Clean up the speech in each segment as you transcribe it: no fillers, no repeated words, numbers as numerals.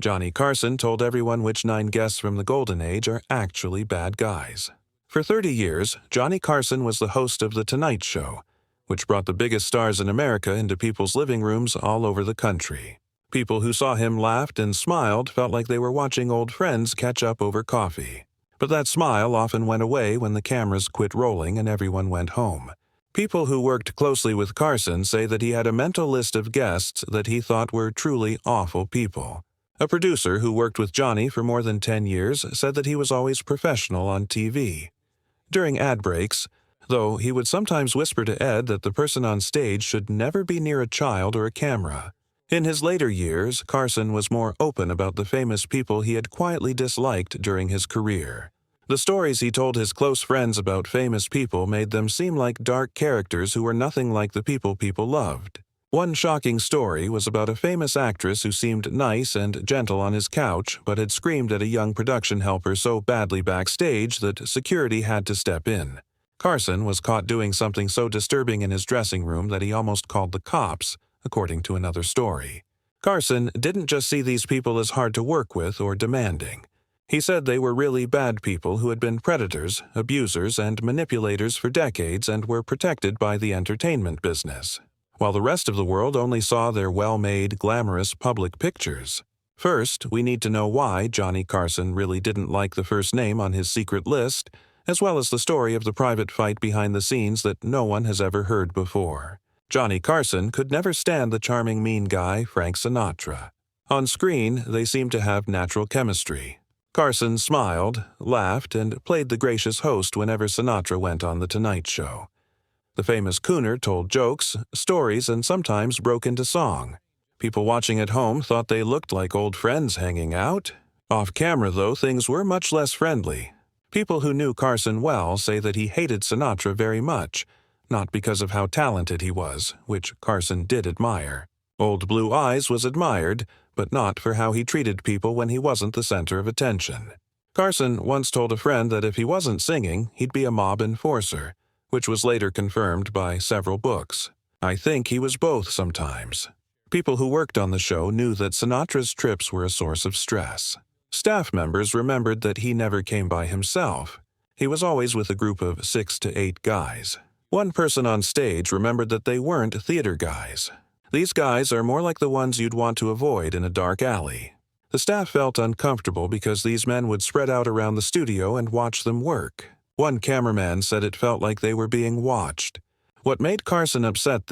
Johnny Carson told everyone which 9 guests from the Golden Age are actually bad guys. For 30 years, Johnny Carson was the host of The Tonight Show, which brought the biggest stars in America into people's living rooms all over the country. People who saw him laughed and smiled felt like they were watching old friends catch up over coffee. But that smile often went away when the cameras quit rolling and everyone went home. People who worked closely with Carson say that he had a mental list of guests that he thought were truly awful people. A producer who worked with Johnny for more than 10 years said that he was always professional on TV. During ad breaks, though, he would sometimes whisper to Ed that the person on stage should never be near a child or a camera. In his later years, Carson was more open about the famous people he had quietly disliked during his career. The stories he told his close friends about famous people made them seem like dark characters who were nothing like the people loved. One shocking story was about a famous actress who seemed nice and gentle on his couch but had screamed at a young production helper so badly backstage that security had to step in. Carson was caught doing something so disturbing in his dressing room that he almost called the cops, according to another story. Carson didn't just see these people as hard to work with or demanding. He said they were really bad people who had been predators, abusers, and manipulators for decades and were protected by the entertainment business, while the rest of the world only saw their well-made, glamorous public pictures. First, we need to know why Johnny Carson really didn't like the first name on his secret list, as well as the story of the private fight behind the scenes that no one has ever heard before. Johnny Carson could never stand the charming mean guy, Frank Sinatra. On screen, they seemed to have natural chemistry. Carson smiled, laughed, and played the gracious host whenever Sinatra went on The Tonight Show. The famous crooner told jokes, stories, and sometimes broke into song. People watching at home thought they looked like old friends hanging out. Off camera, though, things were much less friendly. People who knew Carson well say that he hated Sinatra very much, not because of how talented he was, which Carson did admire. Old Blue Eyes was admired, but not for how he treated people when he wasn't the center of attention. Carson once told a friend that if he wasn't singing, he'd be a mob enforcer, which was later confirmed by several books. I think he was both sometimes. People who worked on the show knew that Sinatra's trips were a source of stress. Staff members remembered that he never came by himself. He was always with a group of 6 to 8 guys. One person on stage remembered that they weren't theater guys. These guys are more like the ones you'd want to avoid in a dark alley. The staff felt uncomfortable because these men would spread out around the studio and watch them work. One cameraman said it felt like they were being watched. What made Carson upset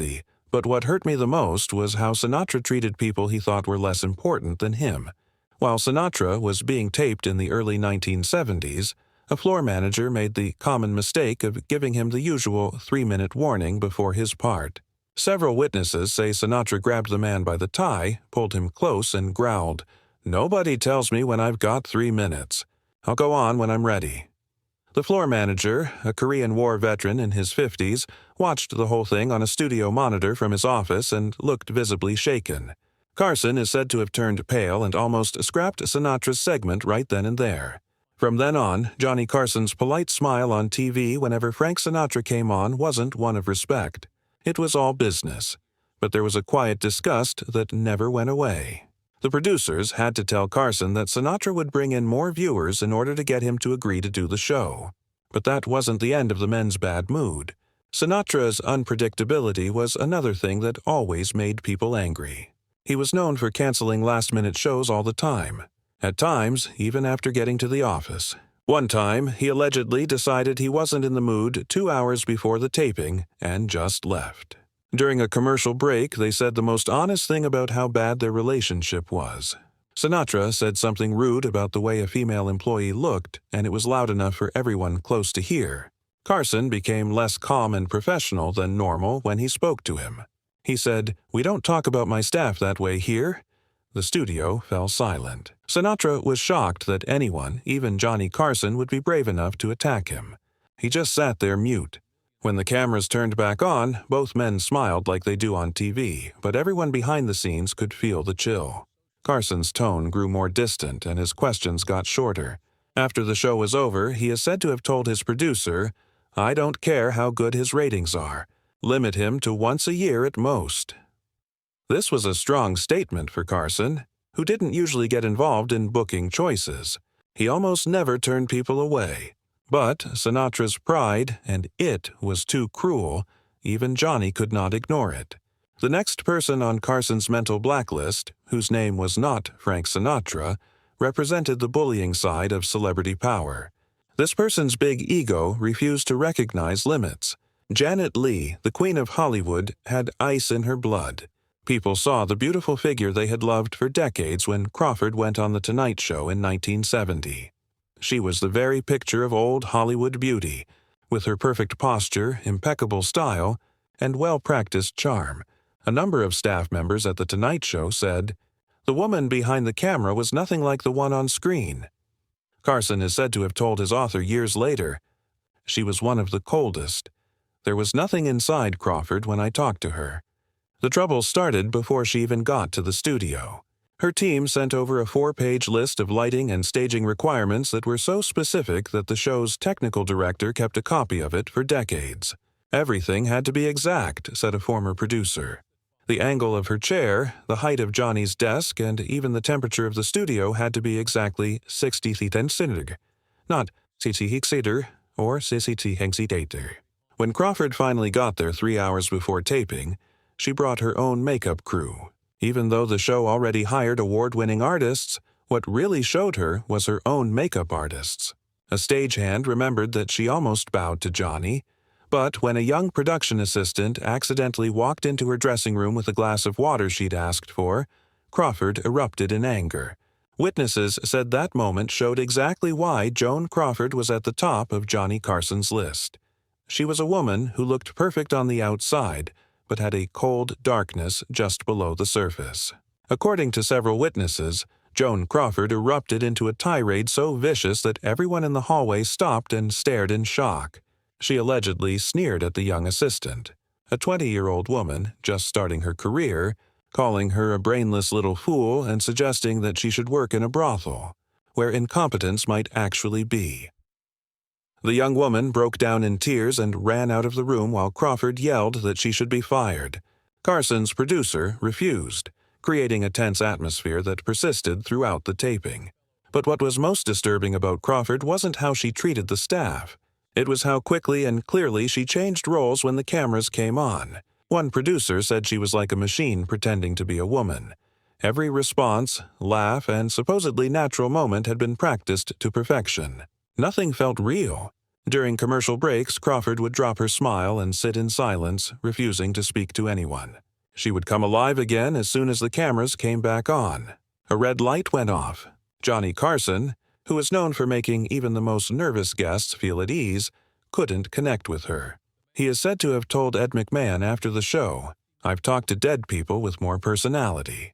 but what hurt me the most was how Sinatra treated people he thought were less important than him. While Sinatra was being taped in the early 1970s, a floor manager made the common mistake of giving him the usual 3-minute warning before his part. Several witnesses say Sinatra grabbed the man by the tie, pulled him close, and growled, "Nobody tells me when I've got 3 minutes. I'll go on when I'm ready." The floor manager, a Korean War veteran in his 50s, watched the whole thing on a studio monitor from his office and looked visibly shaken. Carson is said to have turned pale and almost scrapped Sinatra's segment right then and there. From then on, Johnny Carson's polite smile on TV whenever Frank Sinatra came on wasn't one of respect. It was all business. But there was a quiet disgust that never went away. The producers had to tell Carson that Sinatra would bring in more viewers in order to get him to agree to do the show. But that wasn't the end of the men's bad mood. Sinatra's unpredictability was another thing that always made people angry. He was known for canceling last-minute shows all the time. At times, even after getting to the office. One time, he allegedly decided he wasn't in the mood 2 hours before the taping and just left. During a commercial break, they said the most honest thing about how bad their relationship was. Sinatra said something rude about the way a female employee looked, and it was loud enough for everyone close to hear. Carson became less calm and professional than normal when he spoke to him. He said, "We don't talk about my staff that way here." The studio fell silent. Sinatra was shocked that anyone, even Johnny Carson, would be brave enough to attack him. He just sat there mute. When the cameras turned back on, both men smiled like they do on TV, but everyone behind the scenes could feel the chill. Carson's tone grew more distant and his questions got shorter. After the show was over, he is said to have told his producer, "I don't care how good his ratings are. Limit him to once a year at most." This was a strong statement for Carson. who didn't usually get involved in booking choices. He almost never turned people away. But Sinatra's pride, and it was too cruel, even Johnny could not ignore it. The next person on Carson's mental blacklist, whose name was not Frank Sinatra, represented the bullying side of celebrity power. This person's big ego refused to recognize limits. Janet Leigh, the Queen of Hollywood, had ice in her blood. People saw the beautiful figure they had loved for decades when Crawford went on The Tonight Show in 1970. She was the very picture of old Hollywood beauty, with her perfect posture, impeccable style, and well-practiced charm. A number of staff members at The Tonight Show said, "The woman behind the camera was nothing like the one on screen." Carson is said to have told his author years later, "She was one of the coldest. There was nothing inside Crawford when I talked to her." The trouble started before she even got to the studio. Her team sent over a 4-page list of lighting and staging requirements that were so specific that the show's technical director kept a copy of it for decades. "Everything had to be exact," said a former producer. The angle of her chair, the height of Johnny's desk, and even the temperature of the studio had to be exactly 60 centigrade, not 60 centigrade or 60 centigrade. When Crawford finally got there 3 hours before taping, she brought her own makeup crew. Even though the show already hired award-winning artists, what really showed her was her own makeup artists. A stagehand remembered that she almost bowed to Johnny, but when a young production assistant accidentally walked into her dressing room with a glass of water she'd asked for, Crawford erupted in anger. Witnesses said that moment showed exactly why Joan Crawford was at the top of Johnny Carson's list. She was a woman who looked perfect on the outside, but had a cold darkness just below the surface. According to several witnesses, Joan Crawford erupted into a tirade so vicious that everyone in the hallway stopped and stared in shock. She allegedly sneered at the young assistant, a 20-year-old woman just starting her career, calling her a brainless little fool and suggesting that she should work in a brothel, where incompetence might actually be. The young woman broke down in tears and ran out of the room while Crawford yelled that she should be fired. Carson's producer refused, creating a tense atmosphere that persisted throughout the taping. But what was most disturbing about Crawford wasn't how she treated the staff. It was how quickly and clearly she changed roles when the cameras came on. One producer said she was like a machine pretending to be a woman. Every response, laugh, and supposedly natural moment had been practiced to perfection. Nothing felt real. During commercial breaks, Crawford would drop her smile and sit in silence, refusing to speak to anyone. She would come alive again as soon as the cameras came back on. A red light went off. Johnny Carson, who was known for making even the most nervous guests feel at ease, couldn't connect with her. He is said to have told Ed McMahon after the show, "I've talked to dead people with more personality."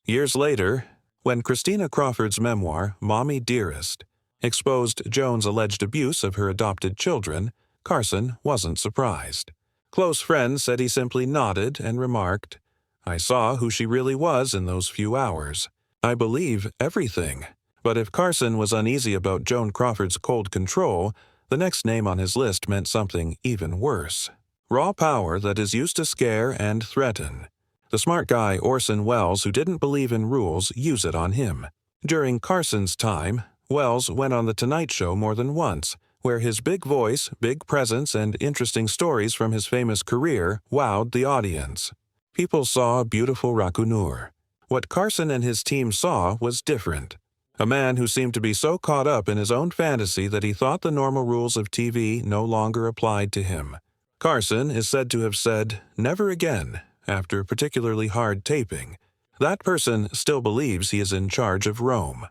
Years later, when Christina Crawford's memoir, Mommy Dearest, exposed Joan's alleged abuse of her adopted children, Carson wasn't surprised. Close friends said he simply nodded and remarked, "I saw who she really was in those few hours. I believe everything." But if Carson was uneasy about Joan Crawford's cold control, the next name on his list meant something even worse. Raw power that is used to scare and threaten. The smart guy Orson Welles, who didn't believe in rules, used it on him. During Carson's time, Welles went on The Tonight Show more than once, where his big voice, big presence, and interesting stories from his famous career wowed the audience. People saw a beautiful rancuneur. What Carson and his team saw was different. A man who seemed to be so caught up in his own fantasy that he thought the normal rules of TV no longer applied to him. Carson is said to have said, "Never again," after particularly hard taping. That person still believes he is in charge of Rome.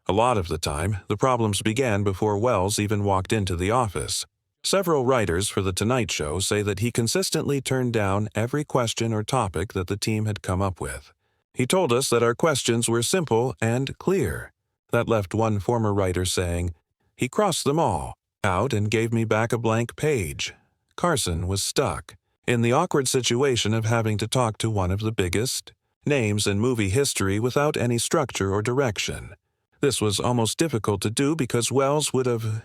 A lot of the time, the problems began before Welles even walked into the office. Several writers for The Tonight Show say that he consistently turned down every question or topic that the team had come up with. "He told us that our questions were simple and clear." That left one former writer saying, "He crossed them all out and gave me back a blank page." Carson was stuck in the awkward situation of having to talk to one of the biggest names in movie history without any structure or direction. This was almost difficult to do because Welles would have